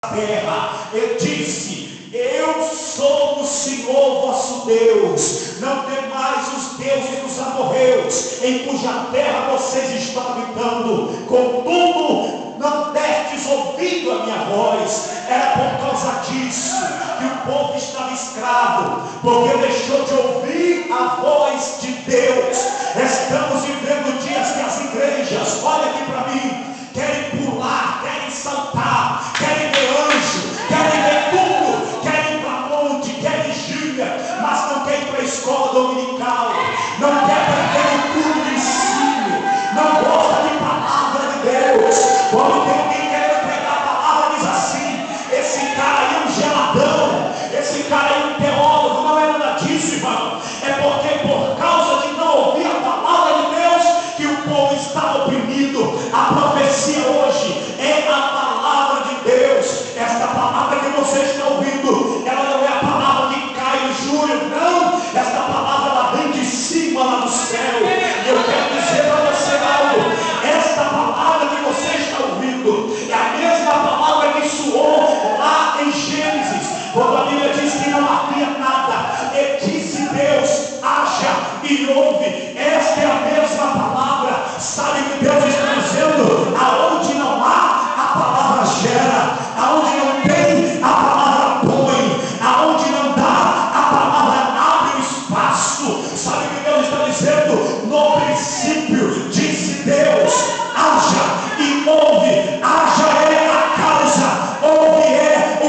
terra. Ele disse: eu sou o Senhor vosso Deus, não temais os deuses dos amorreus, em cuja terra vocês estão habitando, contudo não destes ouvido a minha voz. Era por causa disso que o povo estava escravo, porque deixou de ouvir a voz de Deus. Estamos vivendo dias que as igrejas, olha aqui para mim, querem pular, querem saltar, querem ver anjo, querem ver tudo, querem ir para monte, querem vigília, mas não querem ir para a escola dominical, não quer aprender o culto de ensino, não gosta de palavra de Deus. Quando tem alguém querendo pregar a palavra, diz assim: esse cara aí é um geladão, esse cara aí é um teólogo. Não é nada disso, irmão. É porque por causa de não ouvir a palavra de Deus que o povo está oprimido. A profecia hoje é a palavra de Deus. Esta palavra que você está ouvindo, ela não é a palavra de Caio e Júlio, não. Esta palavra, ela vem de cima lá do céu. E eu quero dizer para você algo: esta palavra que você está ouvindo é a mesma palavra que soou lá em Gênesis, quando a Bíblia diz que não havia nada, e disse Deus: haja e ouve. Esta é a mesma palavra. Sabe que Deus está dizendo: aonde não há, a palavra gera, aonde não tem, a palavra põe, aonde não dá, a palavra abre o espaço. Sabe que Deus está dizendo? No princípio disse Deus: haja e ouve. Haja é a causa, ouve é o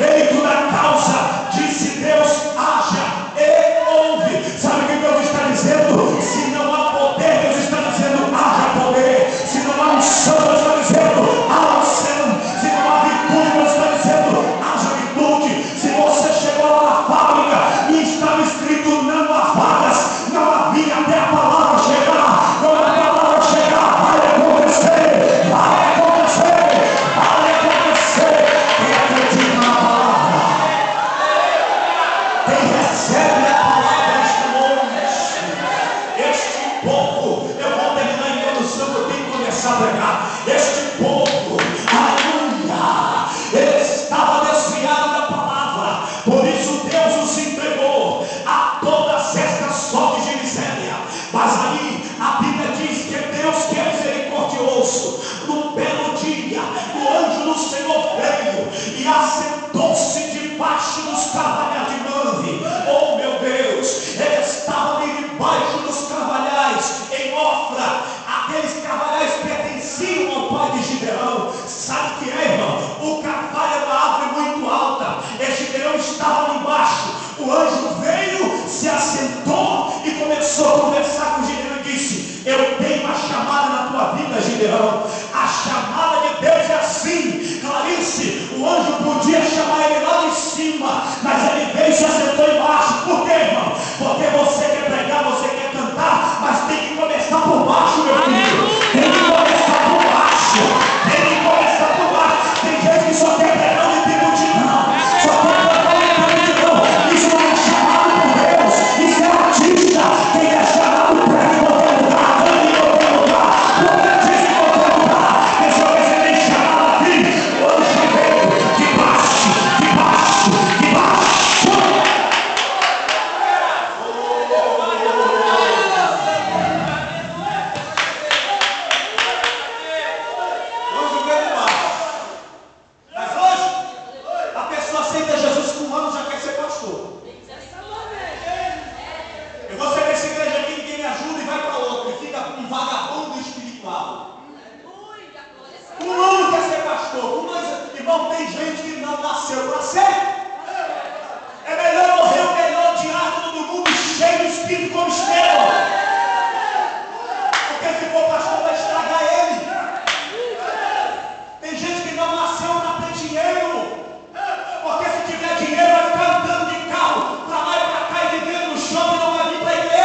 efeito da causa. Disse Deus: haja e ouve. Sabe o que Deus está dizendo? Se não há poder, Deus está dizendo: haja poder. Se não há unção, Deus está dizendo: haja unção. Se não há virtude, Deus está dizendo: haja virtude. Se você chegou lá na fábrica e estava escrito não há vagas, não havia até a palavra chegar. Quando a palavra chegar, vai acontecer, vai acontecer, vai acontecer. Quem acredita na palavra, quem recebe a palavra esta noite. Este povo, eu vou terminar a introdução, eu tenho que começar a pregar. Este povo, aleluia, ele estava desviado da palavra, por isso Deus os entregou a todas estas sortes de miséria. Mas aí a Bíblia diz que Deus, que é misericordioso, no belo dia o anjo do Senhor veio e assentou-se debaixo dos carvalhais de Mamre. Oh meu Deus, ele estava ali debaixo dos carvalhais em Ofra. Aqueles carvalhais pertenciam ao pai de Gideão. Sabe o que é, irmão? O carvalho é uma árvore muito alta, e Gideão estava ali embaixo. O anjo veio, se assentou e começou a conversar com Gideão e disse: eu tenho uma chamada na tua vida, Gideão. A chamada de Deus é assim. Clarice, o anjo podia chamar ele lá de cima, mas ele veio e se assentou embaixo. Por quê, irmão? Porque você quer pregar, você quer cantar, mas tem que começar por baixo, meu filho. Tem que começar por baixo. Tem que começar por baixo. Tem gente que só quer pregar e tem multidão. Só quer pregar e tem multidão. Isso não é chamado por Deus. Isso é artista. Quem é chamado prega em qualquer lugar, canta em qualquer lugar, profetiza em qualquer lugar. Deixa eu ver se tem chamado aqui. O anjo veio de baixo, de baixo, de baixo. Hoje veio de baixo. Mas hoje a pessoa aceita Jesus com um ano, já quer ser pastor. Eu vou ser nessa igreja aqui, ninguém me ajuda e vai para outra e fica um vagabundo espiritual. Um ano quer ser pastor. Irmão, tem gente que não nasceu para ser. É melhor morrer o melhor diácono do mundo, cheio do espírito como Estevão. Porque se for pastor vai estragar ele. Tem gente que não nasceu para ter dinheiro. Porque se tiver dinheiro vai ficar andando de carro para lá e para cá e vivendo no shopping, não vai vir para a igreja.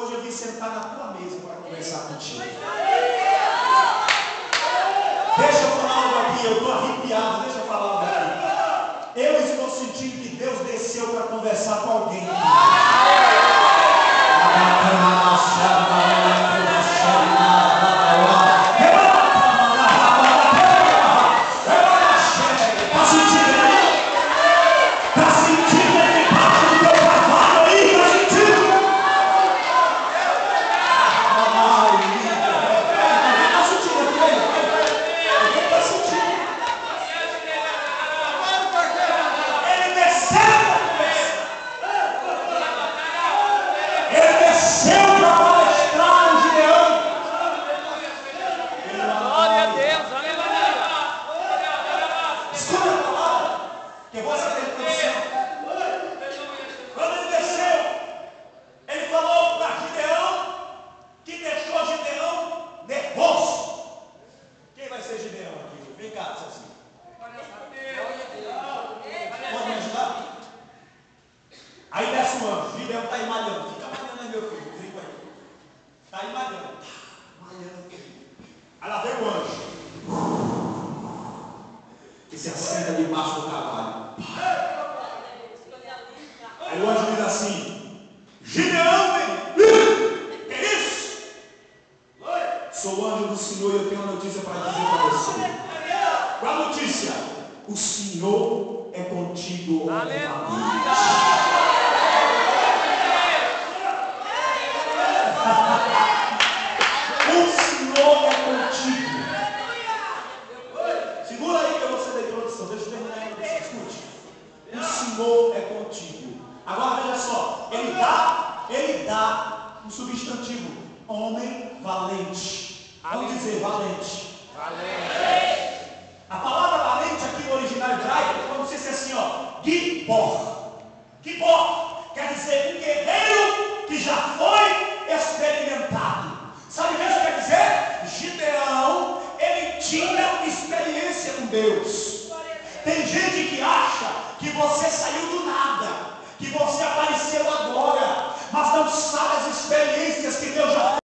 hoje eu vim sentar na tua mesa para conversar contigo. Deixa eu falar algo aqui, eu estou arrepiado, deixa eu falar algo aqui. Eu estou sentindo que Deus desceu para conversar com alguém. Gibor quer dizer um guerreiro que já foi